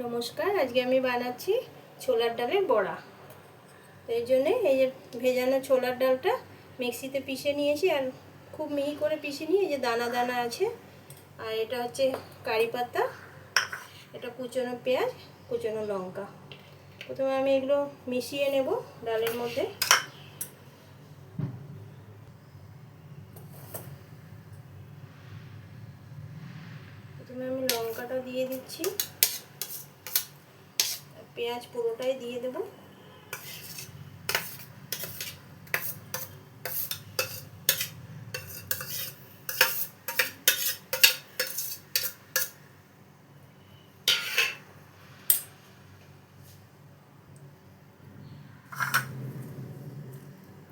নমস্কার, আজকে আমি বানাচ্ছি ছোলার ডালের বড়া। তো এই জন্যে এই যে ভেজানো ছোলার ডালটা মিক্সিতে পিষে নিয়েছি, আর খুব মিহি করে পিষে নিয়ে এই যে দানা দানা আছে। আর এটা হচ্ছে কারি পাতা, এটা কুচনো পেঁয়াজ, কুচনো লঙ্কা। প্রথমে আমি এগুলো মিশিয়ে নেব ডালের মধ্যে। প্রথমে আমি লঙ্কাটা দিয়ে দিচ্ছি, পেঁয়াজ পুরোটাই দিয়ে দেব।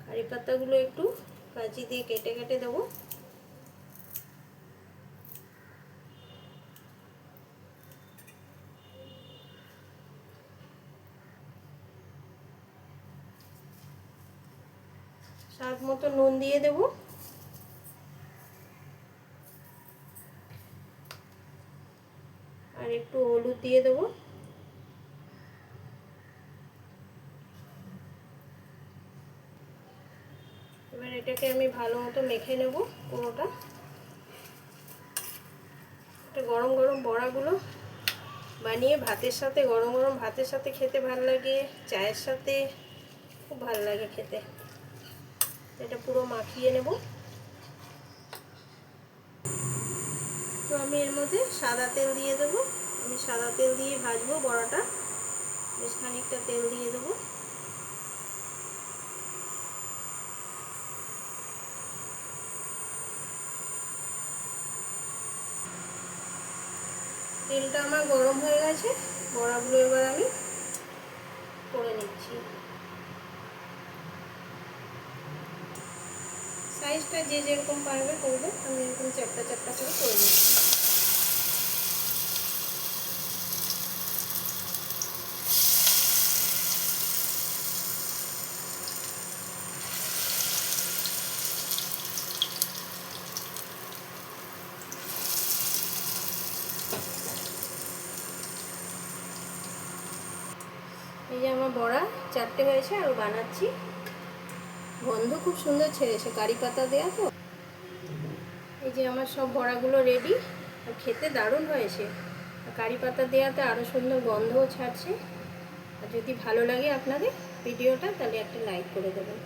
কারি পাতাগুলো একটু কাঁচি দিয়ে কেটে কেটে দেবো। স্বাদ মতো নুন দিয়ে দেব। আর একটু হলুদ দিয়ে দেবো। এবার এটাকে আমি ভালো মতো মেখে নেব পুরোটা। এটা গরম গরম বড়াগুলো বানিয়ে ভাতের সাথে, গরম গরম ভাতের সাথে খেতে ভালো লাগে, চায়ের সাথে খুব ভালো লাগে খেতে। এটা পুরো মাখিয়ে নেব। তো আমি এর মধ্যে সাদা তেল দিয়ে দেবো। আমি সাদা তেল দিয়ে ভাজবো বড়াটা। বেশ খানিকটা তেল দিয়ে দেবো। তেলটা আমার গরম হয়ে গেছে, বড়াগুলো এবার আমি করে নিচ্ছি। সাইজটা যে যেরকম পারবে করবে, আমি এরকম চ্যাপটা চ্যাপটা করে করে নিচ্ছি। এই যে আমার বড়া চারটে হয়েছে, আর বানাচ্ছি। গন্ধ খুব সুন্দর ছেড়েছে, কারি পাতা দেওয়া তো। এই যে আমার সব বড়াগুলো রেডি, আর খেতে দারুণ হয়েছে। কারি পাতা দেওয়াতে আরও সুন্দর গন্ধও ছাড়ছে। আর যদি ভালো লাগে আপনাদের ভিডিওটা, তাহলে একটা লাইক করে দেবেন।